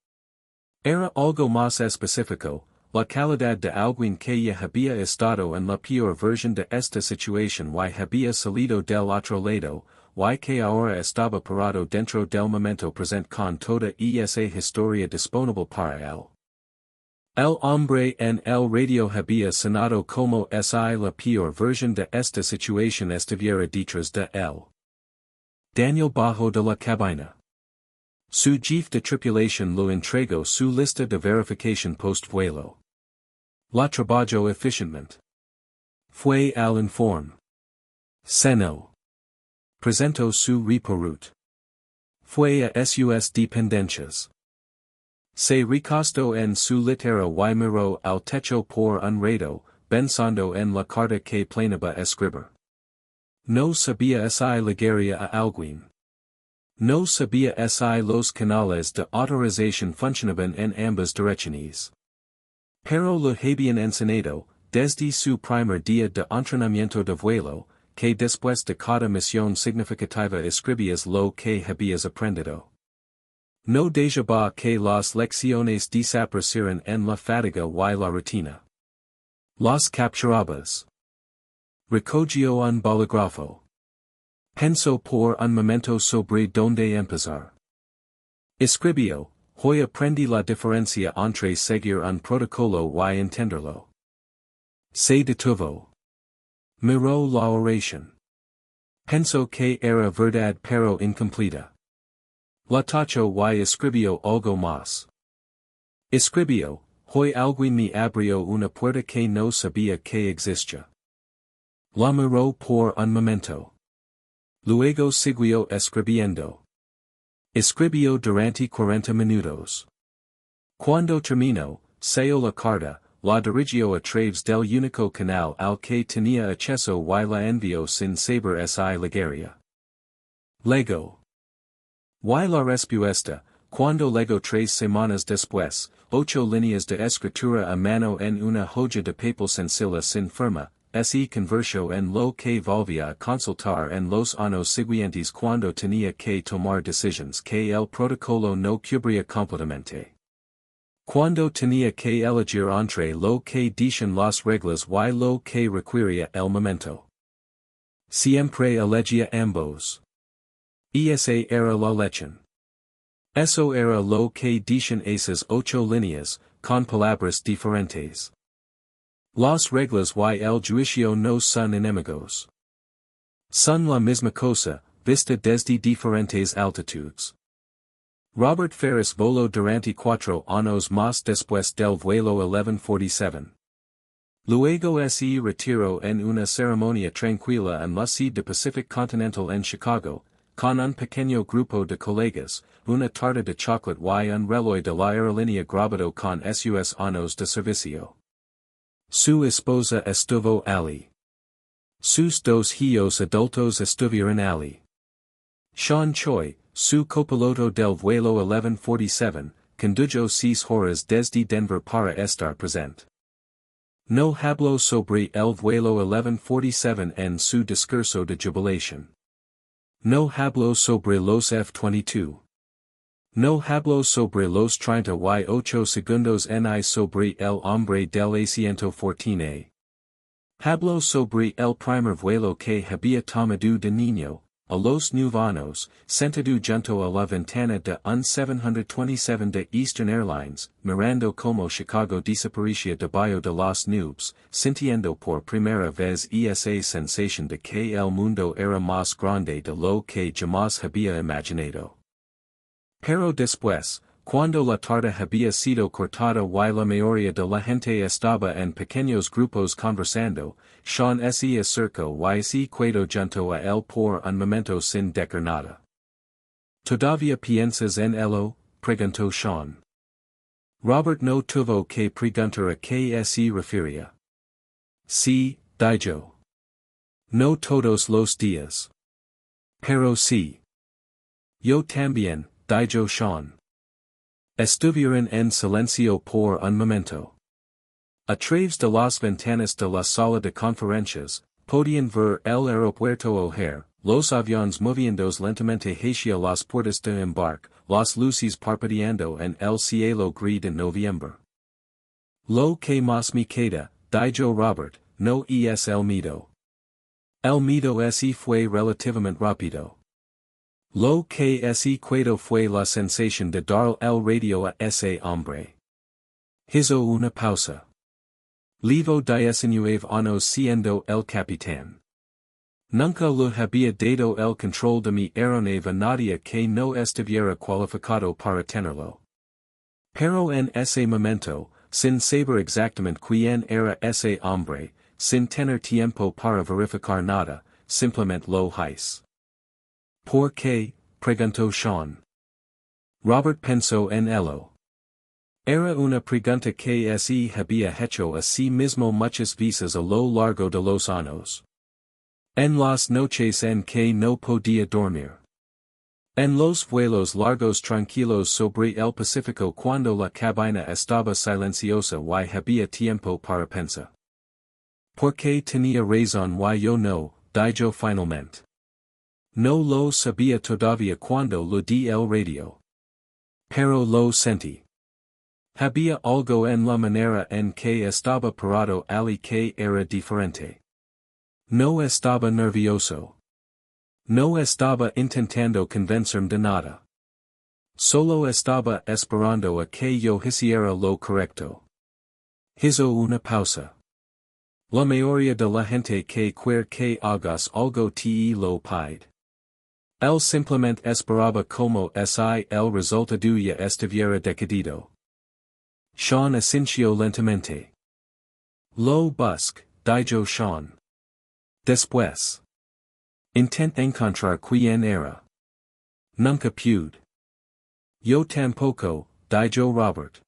A: Era algo más específico, la calidad de alguien que ya había estado en la peor versión de esta situación y había salido del otro lado, y que ahora estaba parado dentro del momento presente con toda esa historia disponible para él. El hombre en el radio había sonado como si la peor versión de esta situación estuviera detrás de él. Daniel bajó de la cabina. Su jefe de tripulación le entregó su lista de verificación post-vuelo. La trabajó eficientemente. Fue al informe. Cenó. Presentó su report. Fue a sus dependencias. Se recostó en su litera y miró al techo por un rato, pensando en la carta que planeaba escribir. No sabía si llegaría a alguien. No sabía si los canales de autorización funcionaban en ambas direcciones. Pero lo habían enseñado, desde su primer día de entrenamiento de vuelo, que después de cada misión significativa escribías lo que habías aprendido. No dejaba que las lecciones desaparecieran en la fatiga y la rutina. Las capturabas. Recogió un bolígrafo. Pensó por un momento sobre dónde empezar. Escribió, hoy aprendí la diferencia entre seguir un protocolo y entenderlo. Se detuvo. Miró la oración. Pensó que era verdad pero incompleta. La tachó y escribió algo más. Escribió, hoy alguien me abrió una puerta que no sabía que existía. La miró por un momento. Luego siguió escribiendo. Escribió durante 40 minutos. Cuando terminó, selló la carta, la dirigió a través del único canal al que tenía acceso y la envió sin saber si llegaría. Luego. Y la respuesta, cuando llegó 3 semanas después, ocho líneas de escritura a mano en una hoja de papel sencilla sin firma, se convirtió en lo que volvía a consultar en los años siguientes cuando tenía que tomar decisiones que el protocolo no cubría completamente. Cuando tenía que elegir entre lo que dicen las reglas y lo que requería el momento. Siempre elegía ambos. Esa era la lección. Eso era lo que dicen esas ocho líneas, con palabras diferentes. Las reglas y el juicio no son enemigos. Son la misma cosa, vista desde diferentes altitudes. Robert Ferris voló durante 4 años más después del vuelo 1147. Luego se retiró en una ceremonia tranquila en la sede de Pacific Continental en Chicago, con un pequeño grupo de colegas, una tarta de chocolate y un reloj de la aerolínea grabado con sus años de servicio. Su esposa estuvo allí. Sus dos hijos adultos estuvieron allí. Sean Choi, su copiloto del vuelo 1147, condujo 6 horas desde Denver para estar presente. No habló sobre el vuelo 1147 en su discurso de jubilación. No habló sobre los F-22. No habló sobre los 38 segundos ni sobre el hombre del asiento 14A. Habló sobre el primer vuelo que había tomado de niño, a los 9 años, sentado junto a la ventana de un 727 de Eastern Airlines, mirando como Chicago desaparecía debajo de las nubes, sintiendo por primera vez esa sensación de que el mundo era más grande de lo que jamás había imaginado. Pero después, cuando la tarde había sido cortada y la mayoría de la gente estaba en pequeños grupos conversando, Sean se acercó y se quedó junto a él por un momento sin decir nada. ¿Todavía piensas en ello? Preguntó Sean. Robert no tuvo que preguntar a qué se refería. Sí, dijo. No todos los días. Pero sí. Yo también, dijo Sean. Estuvieron en silencio por un momento. A través de las ventanas de la sala de conferencias, podían ver el aeropuerto O'Hare, los aviones moviéndose lentamente hacia las puertas de embarque, las luces parpadeando en el cielo gris de noviembre. Lo que más me queda, dijo Robert, no es el miedo. El miedo se fue relativamente rápido. Lo que se quedó fue la sensación de dar el radio a ese hombre. Hizo una pausa. Levo 19 años siendo el capitán. Nunca le había dado el control de mi aeronave a nadie que no estuviera cualificado para tenerlo. Pero en ese momento, sin saber exactamente quién era ese hombre, sin tener tiempo para verificar nada, simplemente lo hice. ¿Por qué? Preguntó Sean. Robert pensó en ello. Era una pregunta que se había hecho a sí mismo muchas veces a lo largo de los años. En las noches en que no podía dormir. En los vuelos largos tranquilos sobre el Pacífico cuando la cabina estaba silenciosa y había tiempo para pensar. ¿Por qué tenía razón y yo no? Dijo finalmente. No lo sabía todavía cuando lo di el radio. Pero lo sentí. Había algo en la manera en que estaba parado allí que era diferente. No estaba nervioso. No estaba intentando convencerme de nada. Solo estaba esperando a que yo hiciera lo correcto. Hizo una pausa. La mayoría de la gente que quiere que hagas algo te lo pide. Él simplemente esperaba como si el resultado ya estuviera decidido. Sean asintió lentamente. Lo busque, dijo Sean. Después. Intent encontrar quién era. Nunca pude. Yo tampoco, dijo Robert.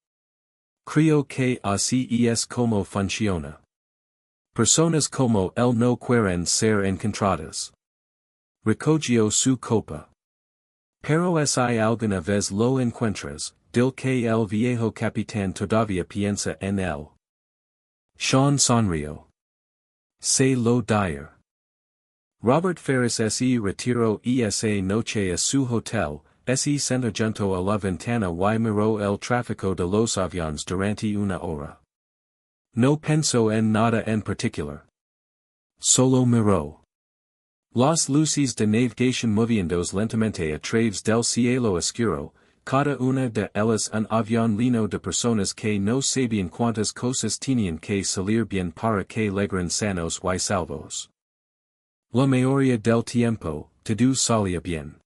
A: Creo que así es como funciona. Personas como él no quieren ser encontradas. Recogió su copa. Pero si alguna vez lo encuentras, Dil que el viejo capitán todavía piensa en él. Sean sonrió. Se lo dire. Robert Ferris se retiró esa noche a su hotel, se sentó junto a la ventana y miró el tráfico de los aviones durante una hora. No pensó en nada en particular. Solo miró. Las luces de navegación moviéndose lentamente a través del cielo oscuro, cada una de ellas un avión lleno de personas que no sabían cuántas cosas tenían que salir bien para que llegaran sanos y salvos. La mayoría del tiempo, todo salía bien.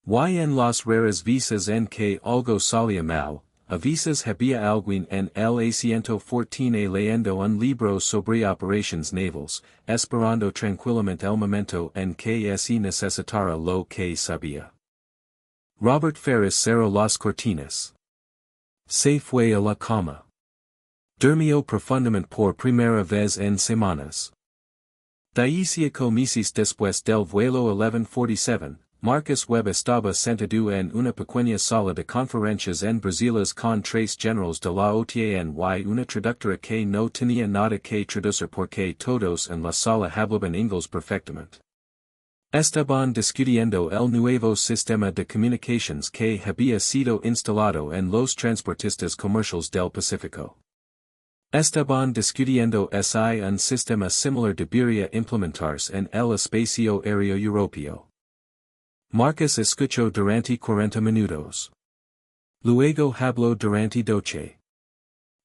A: Y en las raras veces en que algo salía mal, a veces había alguien en el asiento fortune leyendo un libro sobre operations navals, esperando tranquilamente el momento en que se necesitara lo que sabía. Robert Ferris cerró las cortinas. Se fue a la cama. Durmió profundamente por primera vez en semanas. 15 meses después del vuelo 1147, Marcus Webb estaba sentado en una pequeña sala de conferencias en Brasiles con tres generales de la OTAN y una traductora que no tenía nada que traducir porque todos en la sala hablaban inglés perfectamente. Estaban discutiendo el nuevo sistema de comunicaciones que había sido instalado en los transportistas comerciales del Pacífico. Estaban discutiendo si un sistema similar debería implementarse en el espacio aéreo europeo. Marcus escuchó durante 40 minutos. Luego habló durante 12.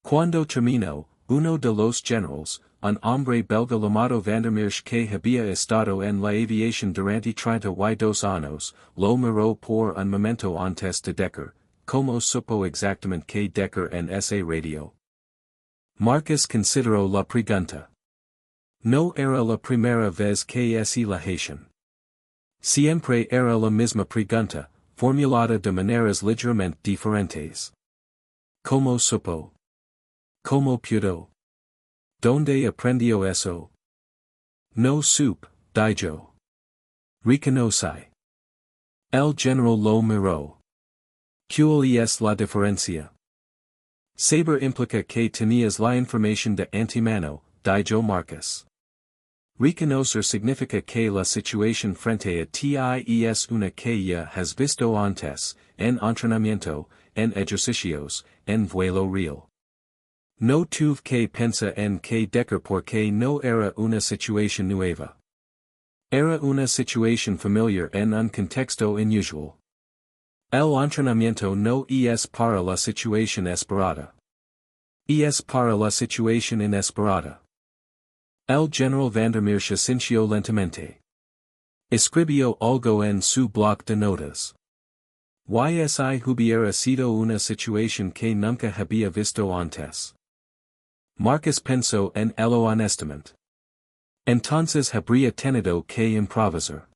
A: Cuando terminó, uno de los generales, un hombre belga llamado Vandermeersch que había estado en la aviación durante 32 años, lo miró por un momento antes de Decker, como supo exactamente que Decker en ese radio. Marcus consideró la pregunta. No era la primera vez que se la hacían. Siempre era la misma pregunta, formulada de maneras ligeramente diferentes. ¿Cómo supo? ¿Cómo pudo? ¿Dónde aprendió eso? No supe, dijo. Reconoce. El general lo miró. ¿Cuál es la diferencia? Saber implica que tenías la información de antemano, dijo Marcus. Reconocer significa que la situación frente a ti es una que ya has visto antes, en entrenamiento, en ejercicios, en vuelo real. No tuve que pensar en que Decker porque no era una situación nueva. Era una situación familiar en un contexto inusual. El entrenamiento no es para la situación esperada. Es para la situación inesperada. El general Vandermeersch sintió lentamente. Escribió algo en su bloc de notas. Si hubiera sido una situación que nunca había visto antes. Marcus pensó en ello honestamente. Entonces habría tenido que improvisar.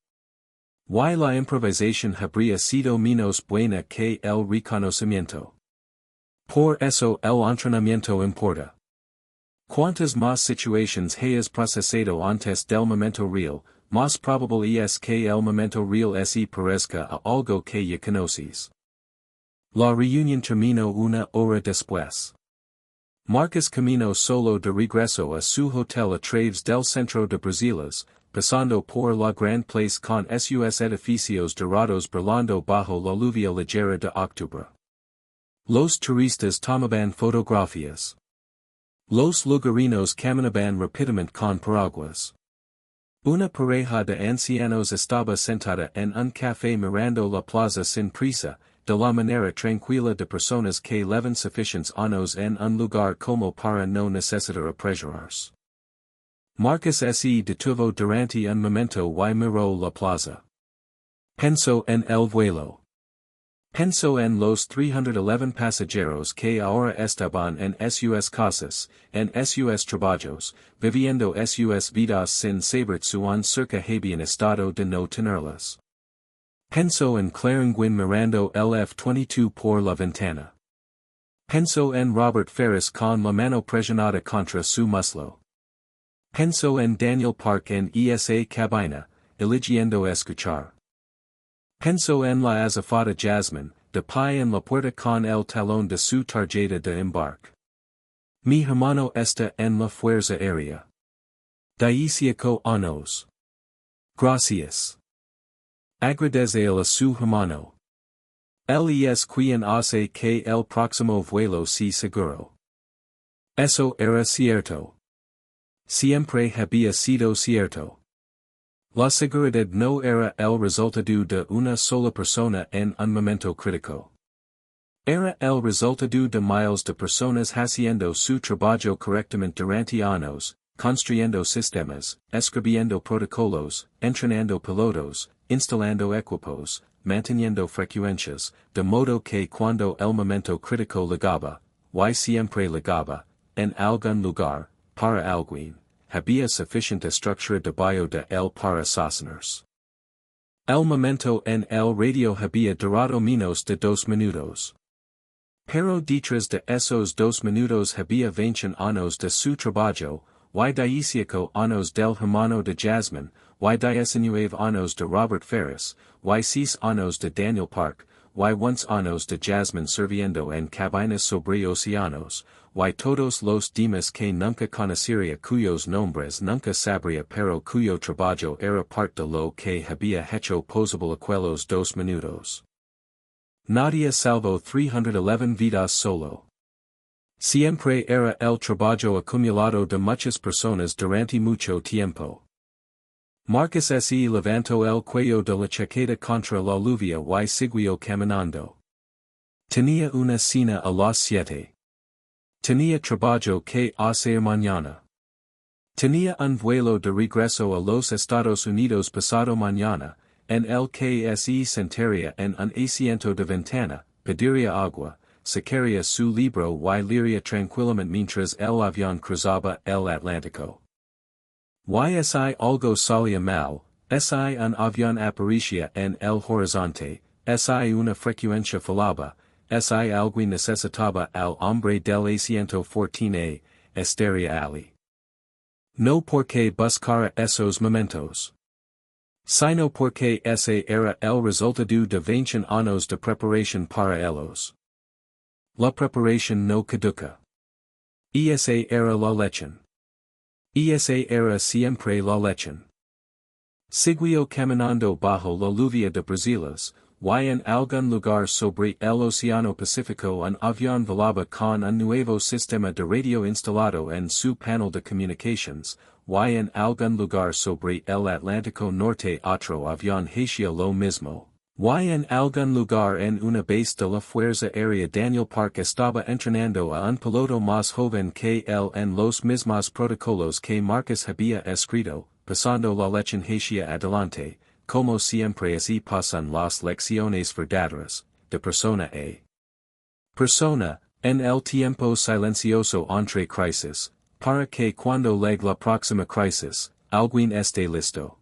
A: Y la improvisación habría sido menos buena que el reconocimiento. Por eso el entrenamiento importa. Cuantas más situaciones hayas procesado antes del momento real, más probable es que el momento real se parezca a algo que ya conoces. La reunión terminó una hora después. Marcus caminó solo de regreso a su hotel a través del centro de Brasiles, pasando por la Grand Place con sus edificios dorados brillando bajo la lluvia ligera de octubre. Los turistas tomaban fotografías. Los lugareños caminaban rápidamente con paraguas. Una pareja de ancianos estaba sentada en un café mirando la plaza sin prisa, de la manera tranquila de personas que llevan suficientes años en un lugar como para no necesitar apresurarse. Marcus se detuvo durante un momento y miró la plaza. Pensó en el vuelo. Pensó en los 311 pasajeros que ahora estaban en sus casas, en sus trabajos, viviendo sus vidas sin saber su cerca habían estado de no tenerlas. Pensó en Clarenguin mirando el F-22 por la ventana. Pensó en Robert Ferris con la mano presionada contra su muslo. Pensó en Daniel Park en esa cabina, eligiendo escuchar. Pensó en la azafata Jasmine, de pie en la puerta con el talón de su tarjeta de embarque. Mi hermano está en la fuerza aérea. Dieciaco años. Gracias. Agradece a su hermano. Él es quien hace que el próximo vuelo sea seguro. Eso era cierto. Siempre había sido cierto. La seguridad no era el resultado de una sola persona en un momento crítico. Era el resultado de miles de personas haciendo su trabajo correctamente durante años, construyendo sistemas, escribiendo protocolos, entrenando pilotos, instalando equipos, manteniendo frecuencias, de modo que cuando el momento crítico llegaba, y siempre llegaba, en algún lugar, para alguien, había suficiente estructura debajo de él para sostenerse. El momento en el radio había durado menos de 2 minutos. Pero detrás de esos 2 minutos había 20 años de su trabajo, y 18 años del hermano de Jasmine, y 19 años de Robert Ferris, y 6 años de Daniel Park, y 11 años de Jasmine sirviendo en cabinas sobre océanos, y todos los demás que nunca conocería cuyos nombres nunca sabría pero cuyo trabajo era parte de lo que había hecho posible aquellos 2 minutos. Nadie salvo 311 vidas solo. Siempre era el trabajo acumulado de muchas personas durante mucho tiempo. Marcus S.E. levantó el cuello de la chaqueta contra la lluvia y siguió caminando. Tenía una cena a las 7. Tenía trabajo que hacer mañana. Tenía un vuelo de regreso a los Estados Unidos pasado mañana, en el que se sentaría en un asiento de ventana, pediría agua, sacaría su libro y leería tranquilamente mientras el avión cruzaba el Atlántico. Y si algo salía mal, si un avión aparecía en el horizonte, si una frecuencia fallaba, si alguien necesitaba al hombre del asiento 14A, estaría allí. No porque buscara esos momentos, sino porque ese era el resultado de 20 años de preparación para ellos. La preparación no caduca. Ese era la leche. Ese era siempre la leche. Siguió caminando bajo la lluvia de Brasiles, y en algún lugar sobre el Océano Pacífico un avión volaba con un nuevo sistema de radio instalado en su panel de comunicaciones, y en algún lugar sobre el Atlántico Norte otro avión hacía lo mismo, y en algún lugar en una base de la Fuerza Aérea Daniel Park estaba entrenando a un piloto más joven que él en los mismos protocolos que Marcus había escrito, pasando la leche hacia adelante, como siempre así pasan las lecciones verdaderas, de persona a persona, en el tiempo silencioso entre crisis, para que cuando llegue la próxima crisis, alguien esté listo.